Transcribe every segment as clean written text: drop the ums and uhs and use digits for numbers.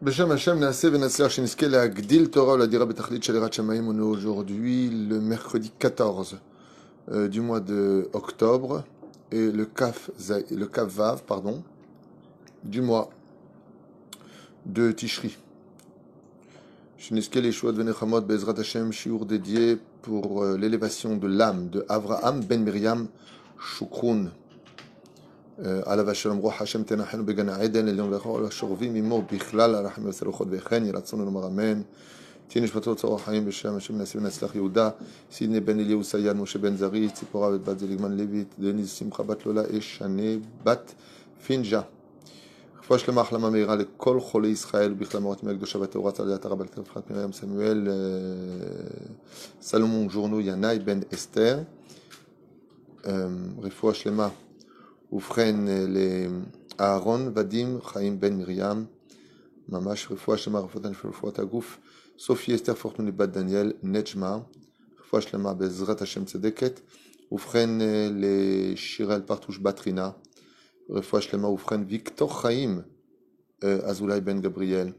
Beshem Hashem Naaseh Venatzliach Shenizke Leagdil Torah Oladira Betachlit Shel Yirat Shamayim. On est aujourd'hui le mercredi 14 du mois de octobre et le Kaf Vav, pardon, du mois de Tishri. Shenizke Leishuot Venechamot Bezrat Hashem, shiur dédié pour l'élévation de l'âme de Avraham ben Miriam Shukroun. עליו השלום רוח השם תנחנו בגן העדן עליון לכל השורבים עמו בכלל הרחמים והצלחות וכן יהי רצון לומר אמן. תהיה נשמתו צרור החיים בשם השם נעשה ונצלח יהודה, סידני בן אליהו סייד, משה בן זרי, ציפורה בת זליגמן לוית, דניס שמחה בת לולה, שני בת פינג'ה. רפואה שלמה החלמה מהירה לכל חולי ישראל בכלל מורת מי הקדושה והטהורה על ידי הרב אלתר פחת מרים סמואל סלומון ג'ורנו ינאי בן אסתר. רפואה שלמה ובכן לאהרון ודים חיים בן מרים, ממש רפואה שלמה, רפואת הגוף, סופי אסתר פורטוני בת דניאל נג'מה, רפואה שלמה בעזרת השם צדקת, ובכן לשיראל פרטוש בת רינה, רפואה שלמה, ובכן ויקטור חיים אזולאי בן גבריאל,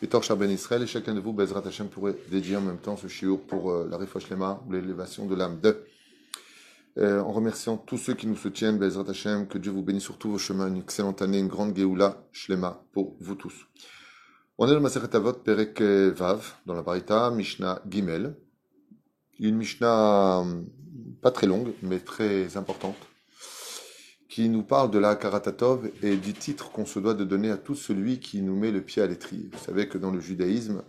Victor Char Ben Israël, et chacun de vous, Bezrat Hashem, pourrait dédier en même temps ce shiur pour la Refoua Shlema, ou l'élévation de l'âme de. En remerciant tous ceux qui nous soutiennent, Bezrat Hashem, que Dieu vous bénisse sur tous vos chemins, une excellente année, une grande Géoula Shlema pour vous tous. On est dans Masechet Avot, Perek Vav, dans la Baraita, Mishnah Gimel, une Mishnah pas très longue, mais très importante, qui nous parle de la Karatatov et du titre qu'on se doit de donner à tout celui qui nous met le pied à l'étrier. Vous savez que dans le judaïsme,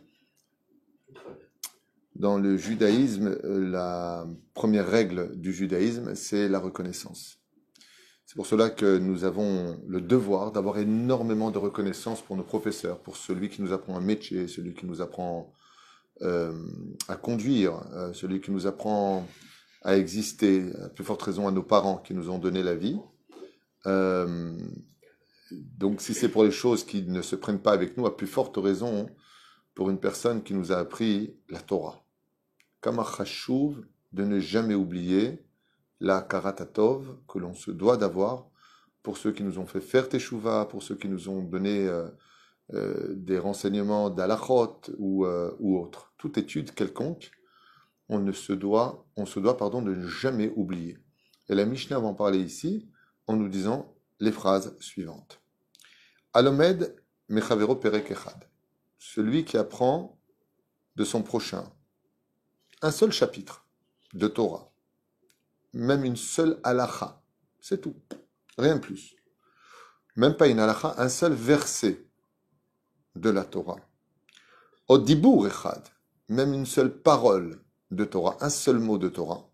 la première règle du judaïsme, c'est la reconnaissance. C'est pour cela que nous avons le devoir d'avoir énormément de reconnaissance pour nos professeurs, pour celui qui nous apprend un métier, celui qui nous apprend à conduire, celui qui nous apprend à exister, à plus forte raison à nos parents qui nous ont donné la vie. Donc si c'est pour les choses qui ne se prennent pas avec nous, à plus forte raison pour une personne qui nous a appris la Torah. Kama chashuv de ne jamais oublier la karatatov que l'on se doit d'avoir pour ceux qui nous ont fait faire teshuva, pour ceux qui nous ont donné des renseignements d'alachot ou autres. Toute étude quelconque, on se doit de ne jamais oublier. Et la Mishnah va en parler ici en nous disant les phrases suivantes. Alomed mechavero perek echad. Celui qui apprend de son prochain un seul chapitre de Torah, même une seule halacha, c'est tout, rien de plus. Même pas une halacha, un seul verset de la Torah. Odibur echad, même une seule parole de Torah, un seul mot de Torah.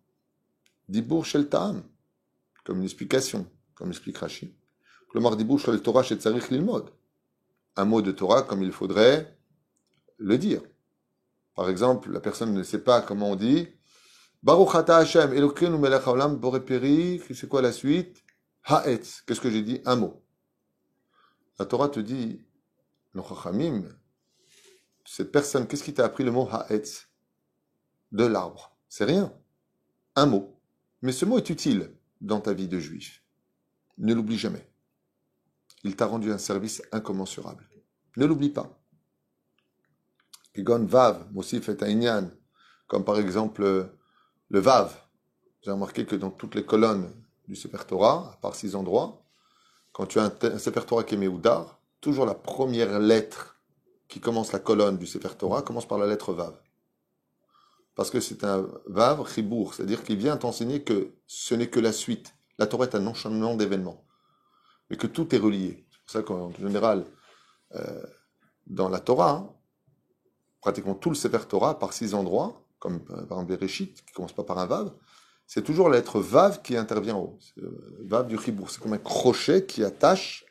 Dibur shel ta'am, comme une explication, comme explique Rashi. Klomar dibur shel Torah shetzarich lilmod. Un mot de Torah comme il faudrait le dire. Par exemple, la personne ne sait pas comment on dit Baruch ata Hashem, Elokeinu melech haolam boreperi, c'est quoi la suite Ha'etz. Qu'est-ce que j'ai dit? Un mot. La Torah te dit, nos chachamim, cette personne, qu'est-ce qui t'a appris le mot Ha'etz? De l'arbre. C'est rien. Un mot. Mais ce mot est utile dans ta vie de juif. Ne l'oublie jamais. Il t'a rendu un service incommensurable. Ne l'oublie pas. Kigon Vav, Mosif et Aïnyan, comme par exemple le Vav. J'ai remarqué que dans toutes les colonnes du Sefer Torah, à part 6 endroits, quand tu as un Sefer Torah qui est Meoudar, toujours la première lettre qui commence la colonne du Sefer Torah commence par la lettre Vav. Parce que c'est un Vav Chibour, c'est-à-dire qu'il vient t'enseigner que ce n'est que la suite. La Torah est un enchaînement d'événements, mais que tout est relié. C'est pour ça qu'en général, dans la Torah, pratiquement tout le Sefer Torah, par 6 endroits, comme par exemple Bereshit, qui ne commence pas par un Vav, c'est toujours la lettre Vav qui intervient en haut. C'est le Vav du Chibour. C'est comme un crochet qui attache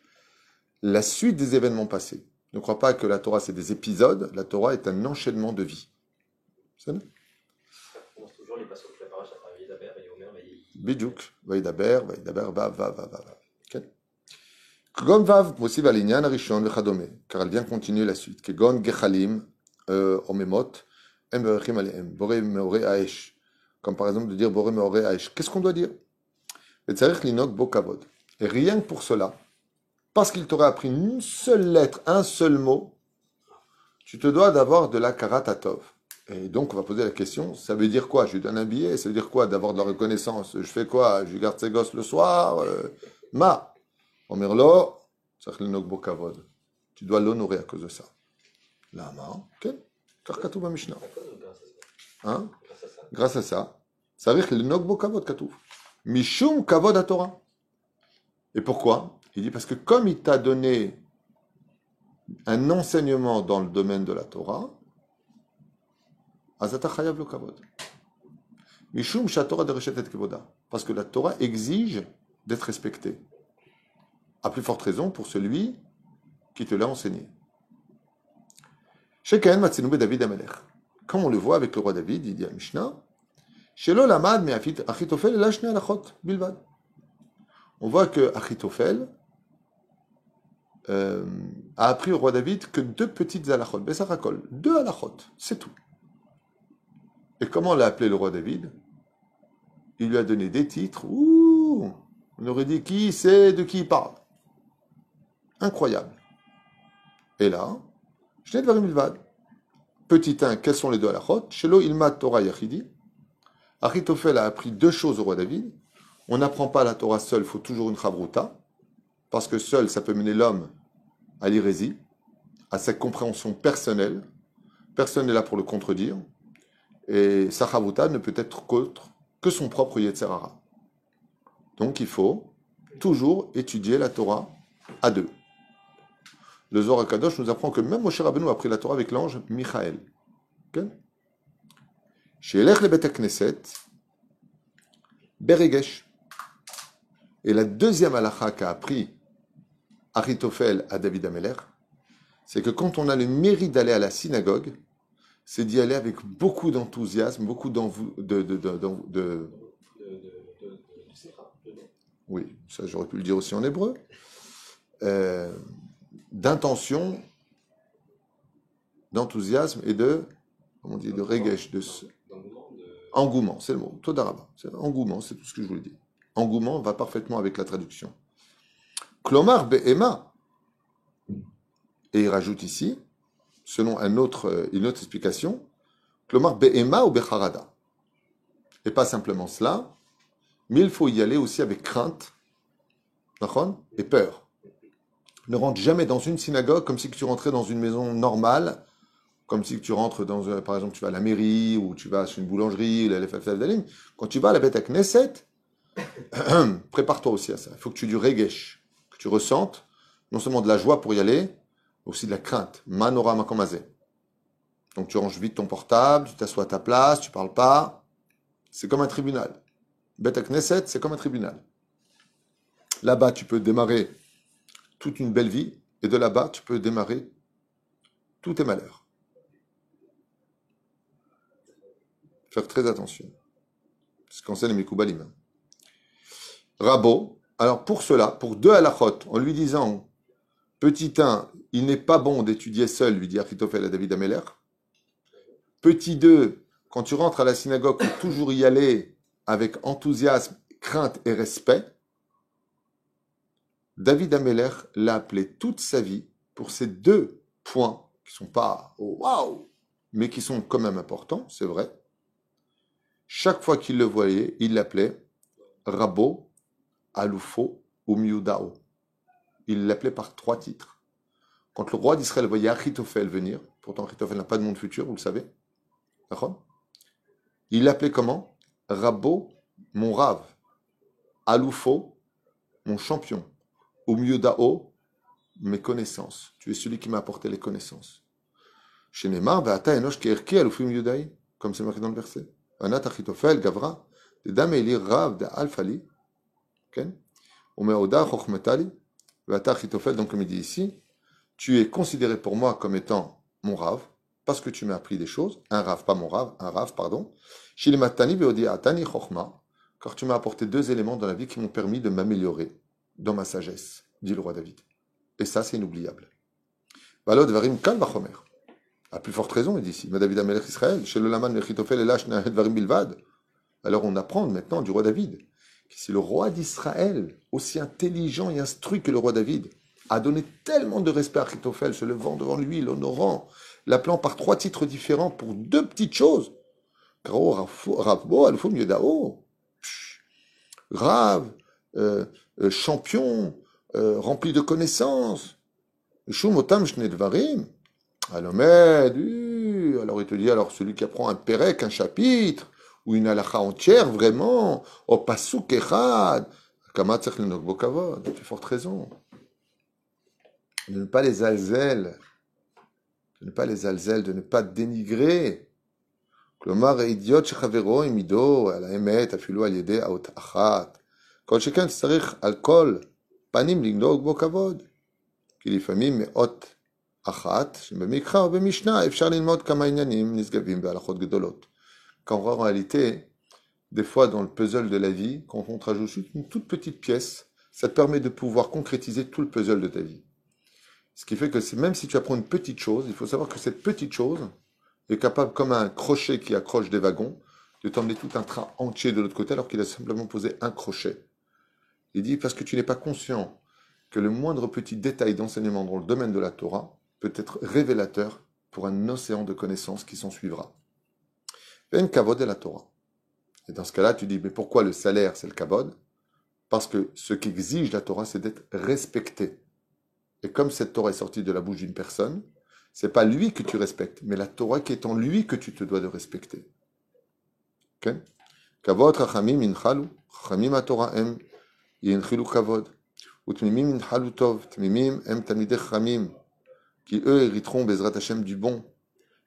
la suite des événements passés. Ne crois pas que la Torah, c'est des épisodes. La Torah est un enchaînement de vie. C'est ça? Ça commence toujours les passages de la paracha par Vaïdaber et Omer Vaïdaber. Bidjouk. Vaïdaber, Vav, Vav. Kegon Vav, Mosiv Alinyan, Arishon, Vechadome. Car elle vient continuer la suite. Kegon Gechalim, Omemot, Emberechim Aleem, Boré Meore Aesh. Comme par exemple de dire Boré Meore Aesh. Qu'est-ce qu'on doit dire? Vetzarech Linok Bokavod. Et rien que pour cela, parce qu'il t'aurait appris une seule lettre, un seul mot, tu te dois d'avoir de la karatatov. Et donc, on va poser la question, ça veut dire quoi? Je lui donne un billet, ça veut dire quoi d'avoir de la reconnaissance? Je fais quoi? Je lui garde ses gosses le soir? Ma, Omerlo, tu dois l'honorer à cause de ça. Lama, ok? Karkatouba Mishnah. Hein? Grâce à ça, ça veut dire que le nogbo kavod katouf. Mishum kavod à Torah. Et pourquoi? Il dit parce que comme il t'a donné un enseignement dans le domaine de la Torah, azata chayav lo kavod. Mishum shatorah de reshet et kevoda. Parce que la Torah exige d'être respectée. À plus forte raison pour celui qui te l'a enseigné. Sheken matzinoube David Amelech. Comme on le voit avec le roi David, il dit à Mishnah, Shelo lamad me Achitophel lashne alachot bilvad. On voit que Achitophel a appris au roi David que 2 petites halachot, Bessarakol, 2 halachot, c'est tout. Et comment l'a appelé le roi David? Il lui a donné des titres, ouh, on aurait dit qui c'est, de qui il parle. Incroyable. Et là, Shne Dvarim Bilvad. Petit 1, quels sont les 2 halachot? Shelo ilma Torah yachidi. Achitophel a appris 2 choses au roi David. On n'apprend pas la Torah seul, il faut toujours une chavruta, parce que seul, ça peut mener l'homme à l'hérésie, à sa compréhension personnelle. Personne n'est là pour le contredire. Et sa chavruta ne peut être qu'autre que son propre Yetzer Hara. Donc il faut toujours étudier la Torah à 2. Le Zohar HaKadosh nous apprend que même Moshe Rabbeinu a appris la Torah avec l'ange Michaël. Okay? Chez Elech le Bet HaKnesset, Beregesh. Et la deuxième halakha qu'a appris Achitophel à David Amelech, c'est que quand on a le mérite d'aller à la synagogue, c'est d'y aller avec beaucoup d'enthousiasme, beaucoup oui, ça j'aurais pu le dire aussi en hébreu, d'intention, d'enthousiasme et de, comment on dit, de regesh, engouement, c'est le mot, todaraba, engouement, c'est tout ce que je voulais dire. Engouement va parfaitement avec la traduction. Klomar be'ema. Et il rajoute ici, selon une autre explication, Klomar be'ema ou becharada. Et pas simplement cela, mais il faut y aller aussi avec crainte, et peur. Ne rentre jamais dans une synagogue comme si tu rentrais dans une maison normale, comme si tu rentres dans, par exemple, tu vas à la mairie, ou tu vas chez une boulangerie, quand tu vas à la Beth Knesset, prépare-toi aussi à ça. Il faut que tu aies du regesh, que tu ressentes non seulement de la joie pour y aller, mais aussi de la crainte. Manora makomazé. Donc tu ranges vite ton portable, tu t'assois à ta place, tu parles pas. C'est comme un tribunal. Beth Knesset, c'est comme un tribunal. Là-bas, tu peux démarrer toute une belle vie, et de là-bas, tu peux démarrer tous tes malheurs. Faire très attention. C'est ce qu'enseigne les Mikoubalim. Rabot, alors pour cela, pour 2 halachot, en lui disant, petit 1, il n'est pas bon d'étudier seul, lui dit Achitophel à David Amelech. Petit 2, quand tu rentres à la synagogue, il faut toujours y aller avec enthousiasme, crainte et respect. David Amelech l'a appelé toute sa vie pour ces 2 points qui ne sont pas waouh, mais qui sont quand même importants, c'est vrai. Chaque fois qu'il le voyait, il l'appelait Rabo, Aloufo ou Miudao. Il l'appelait par 3 titres. Quand le roi d'Israël voyait Achitophel venir, pourtant Achitophel n'a pas de monde futur, vous le savez, d'accord? Il l'appelait comment? Rabo, mon rave, Aloufo, mon champion, ou Miudao, mes connaissances. Tu es celui qui m'a apporté les connaissances. Chez Neymar, Ve'ata enosh ke'erki Aloufim Miudai, comme c'est marqué dans le verset. Anat Achitophel, Gavra, de Dame Eli Rav de Alfali, Omeoda Chochmetali, Ve'ata Achitophel, donc comme il dit ici, tu es considéré pour moi comme étant mon Rav, parce que tu m'as appris des choses, un Rav, pas mon Rav, un Rav, pardon, Shilimatani Ve'odi Atani Chochma, car tu m'as apporté 2 éléments dans la vie qui m'ont permis de m'améliorer dans ma sagesse, dit le roi David. Et ça, c'est inoubliable. Valod Varim Kal Vachomer. À plus forte raison, il dit ici, David Amelech Israël, chez le Laman Achitophel et Lach Varim Bilvad. Alors on apprend maintenant du roi David, que c'est le roi d'Israël, aussi intelligent et instruit que le roi David, a donné tellement de respect à Achitophel, se levant devant lui, l'honorant, l'appelant par 3 titres différents pour 2 petites choses. Karo, Ravbo, Alfo, Miedao. Rav, champion, rempli de connaissances. Shumotam Shnedvarim. Alors il te dit, alors celui qui apprend un pérec, un chapitre, ou une halakha entière, vraiment, au pasuk echad, kama tzarich lenok bo kavod, tu as forte raison. De ne pas les alzel, de ne pas dénigrer. כלומר, אידיוט שחברו העמידו על האמת, אפילו על ידי האות אחת. כל שכן צריך על כל פנים לנהוג בו כבוד. כי לפעמים מאות אחת, שבמקרא או במשנה אפשר ללמוד כמה עניינים נשגבים בהלכות גדולות. Quand en réalité, des fois dans le puzzle de la vie, quand on te rajoute une toute petite pièce, ça te permet de pouvoir concrétiser tout le puzzle de ta vie. Ce qui fait que même si tu apprends une petite chose, il faut savoir que cette petite chose est capable, comme un crochet qui accroche des wagons, de t'emmener tout un train entier de l'autre côté alors qu'il a simplement posé un crochet. Il dit, parce que tu n'es pas conscient que le moindre petit détail d'enseignement dans le domaine de la Torah peut être révélateur pour un océan de connaissances qui s'en suivra. Un kavod est la Torah. Et dans ce cas-là, tu dis, mais pourquoi le salaire, c'est le kavod? Parce que ce qu'exige la Torah, c'est d'être respecté. Et comme cette Torah est sortie de la bouche d'une personne, c'est pas lui que tu respectes, mais la Torah qui est en lui que tu te dois de respecter. Ok? Kavod chachamim inchalu, chachamim ha-Torah em yinchilu kavod. Utmimim inchalu tov, tmimim em talmidei chachamim, qui eux hériteront Bezrat Hashem du bon,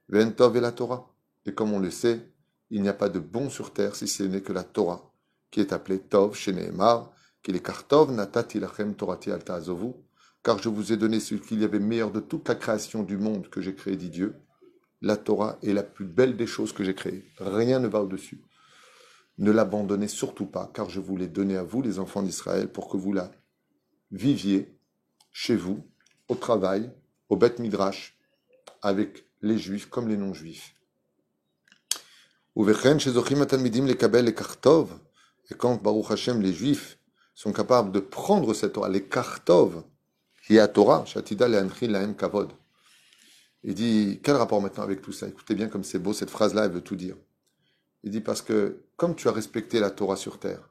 ve'en tov et la Torah. Et comme on le sait, il n'y a pas de bon sur terre si ce n'est que la Torah, qui est appelée Tov, chez Nehemar, qui est Kartov, Natati lachem Torati al ta'azovu, car je vous ai donné ce qu'il y avait meilleur de toute la création du monde que j'ai créé, dit Dieu. La Torah est la plus belle des choses que j'ai créées. Rien ne va au-dessus. Ne l'abandonnez surtout pas, car je vous l'ai donnée à vous, les enfants d'Israël, pour que vous la viviez chez vous, au travail, au Beth Midrash, avec les juifs comme les non-juifs. Et quand, Baruch Hashem, les Juifs sont capables de prendre cette Torah, les kartov, qui est à Torah, Shatida le'anchil la'em kavod. Il dit, quel rapport maintenant avec tout ça? Écoutez bien comme c'est beau, cette phrase-là, elle veut tout dire. Il dit, parce que comme tu as respecté la Torah sur terre,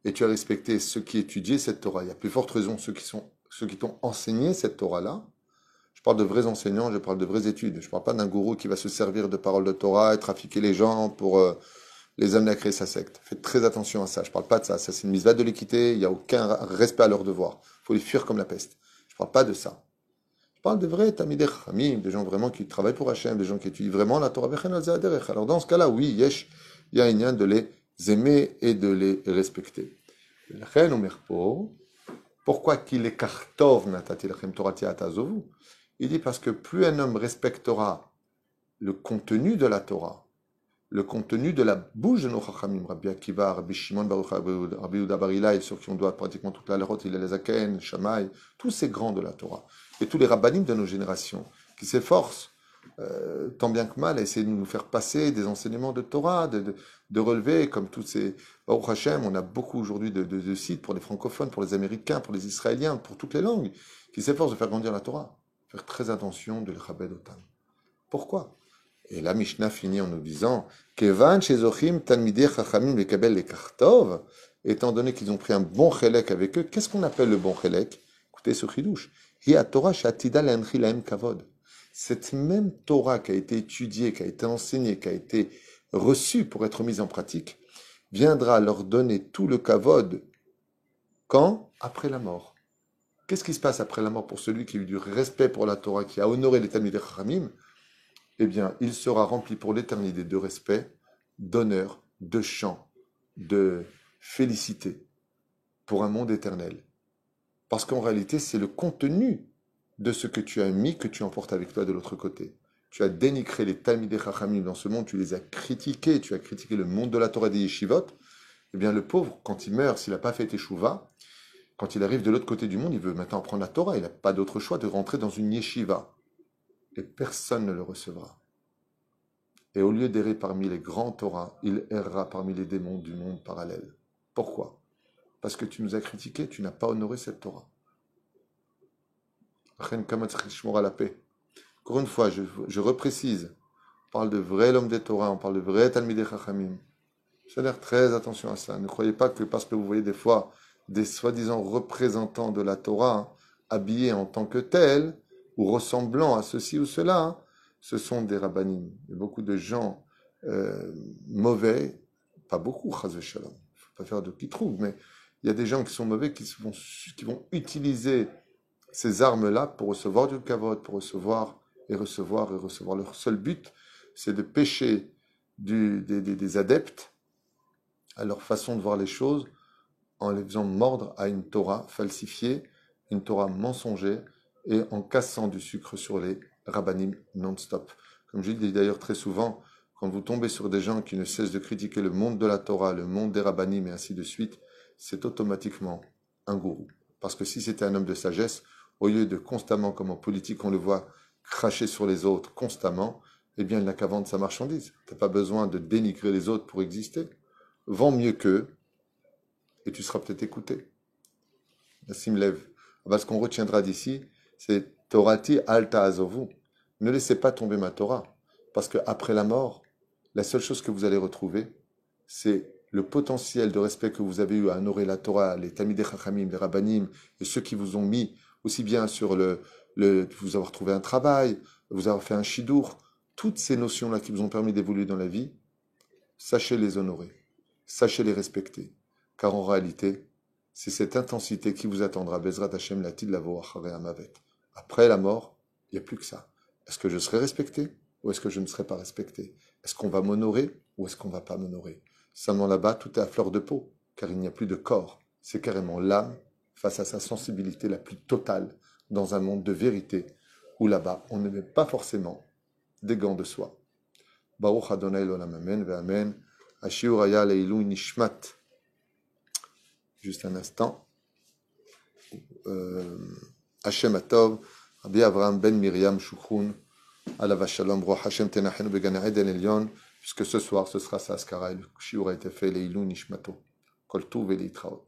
et tu as respecté ceux qui étudiaient cette Torah, il y a plus forte raison ceux qui t'ont enseigné cette Torah-là. Je parle de vrais enseignants, je parle de vraies études. Je ne parle pas d'un gourou qui va se servir de paroles de Torah et trafiquer les gens pour les amener à créer sa secte. Faites très attention à ça. Je ne parle pas de ça. Ça, c'est une misva de l'équité. Il n'y a aucun respect à leurs devoirs. Il faut les fuir comme la peste. Je ne parle pas de ça. Je parle de vrais tamidei chachamim, des gens vraiment qui travaillent pour Hachem, des gens qui étudient vraiment la Torah. Alors dans ce cas-là, oui, il y a un lien de les aimer et de les respecter. Pourquoi qu'il est kartov natati lachem torati atazovu? Il dit parce que plus un homme respectera le contenu de la Torah, le contenu de la bouche de nos chachamim, Rabbi Akiva, Rabbi Shimon Baruch, Rabbi Yehuda bar Ilai, sur qui on doit pratiquement toute la halachot, il est les Zaken, Shammai, tous ces grands de la Torah, et tous les rabbanim de nos générations, qui s'efforcent, tant bien que mal, à essayer de nous faire passer des enseignements de Torah, de relever, comme tous ces... Baruch Hashem, on a beaucoup aujourd'hui de sites pour les francophones, pour les Américains, pour les Israéliens, pour toutes les langues, qui s'efforcent de faire grandir la Torah. Faire très attention de l'chabed otam. Pourquoi? Et la Mishnah finit en nous disant Kevan shezochim talmidei chachamim lekabel lekartov, étant donné qu'ils ont pris un bon chélek avec eux, qu'est-ce qu'on appelle le bon chélek? Écoutez ce chidouche. Hi Torah shatida le'anchi lahem kavod. Cette même Torah qui a été étudiée, qui a été enseignée, qui a été reçue pour être mise en pratique, viendra leur donner tout le kavod. Quand? Après la mort. Qu'est-ce qui se passe après la mort pour celui qui a eu du respect pour la Torah, qui a honoré les Talmidei Chachamim? Eh bien, il sera rempli pour l'éternité de respect, d'honneur, de chant, de félicité pour un monde éternel. Parce qu'en réalité, c'est le contenu de ce que tu as mis que tu emportes avec toi de l'autre côté. Tu as dénigré les Talmidei Chachamim dans ce monde, tu les as critiqués, tu as critiqué le monde de la Torah et des yeshivot. Eh bien, le pauvre, quand il meurt, s'il n'a pas fait teshuva, quand il arrive de l'autre côté du monde, il veut maintenant apprendre la Torah. Il n'a pas d'autre choix de rentrer dans une yeshiva. Et personne ne le recevra. Et au lieu d'errer parmi les grands Torahs, il errera parmi les démons du monde parallèle. Pourquoi? Parce que tu nous as critiqués, tu n'as pas honoré cette Torah. La paix. Encore une fois, je reprécise, on parle de vrai l'homme des Torah, on parle de vrai Talmidei Chachamim. Faut faire très attention à ça. Ne croyez pas que parce que vous voyez des fois des soi-disant représentants de la Torah habillés en tant que tels ou ressemblant à ceci ou cela, ce sont des rabbanim. Il y a beaucoup de gens mauvais, pas beaucoup, chas v'shalom, il ne faut pas faire de qui trouve, mais il y a des gens qui sont mauvais qui vont utiliser ces armes-là pour recevoir du kavod, pour recevoir et recevoir et recevoir. Leur seul but, c'est de pêcher des adeptes à leur façon de voir les choses en les faisant mordre à une Torah falsifiée, une Torah mensongère et en cassant du sucre sur les rabbanim non-stop. Comme je dis d'ailleurs très souvent, quand vous tombez sur des gens qui ne cessent de critiquer le monde de la Torah, le monde des rabbanim et ainsi de suite, c'est automatiquement un gourou. Parce que si c'était un homme de sagesse, au lieu de constamment, comme en politique, on le voit cracher sur les autres constamment, eh bien, il n'a qu'à vendre sa marchandise. Tu n'as pas besoin de dénigrer les autres pour exister. Vends mieux qu'eux, et tu seras peut-être écouté. Nassim lève. Ce qu'on retiendra d'ici, c'est Torati alta azovu. Ne laissez pas tomber ma Torah. Parce qu'après la mort, la seule chose que vous allez retrouver, c'est le potentiel de respect que vous avez eu à honorer la Torah, les Talmidei Chachamim, les Rabbanim, et ceux qui vous ont mis aussi bien sur vous avoir trouvé un travail, vous avoir fait un shidour, toutes ces notions-là qui vous ont permis d'évoluer dans la vie, sachez les honorer, sachez les respecter. Car en réalité, c'est cette intensité qui vous attendra. Bezrat Hashem latid lavo acharei hamavet. Après la mort, il n'y a plus que ça. Est-ce que je serai respecté ou est-ce que je ne serai pas respecté? Est-ce qu'on va m'honorer ou est-ce qu'on ne va pas m'honorer? Seulement là-bas, tout est à fleur de peau, car il n'y a plus de corps. C'est carrément l'âme face à sa sensibilité la plus totale dans un monde de vérité, où là-bas, on ne met pas forcément des gants de soie. Baruch Adonai l'olam amen ve'amen. Ashiur haya leilui nishmat. Juste un instant. Hashem Atov, Rabbi Avraham ben Miriam Shukhrun, Alav Shalom, Roch Hashem Tenachenu Began Eden Elyon, puisque ce soir ce sera sa askara, le shiur a été fait, Leilou Nishmato, Kol Tuv et Litraot.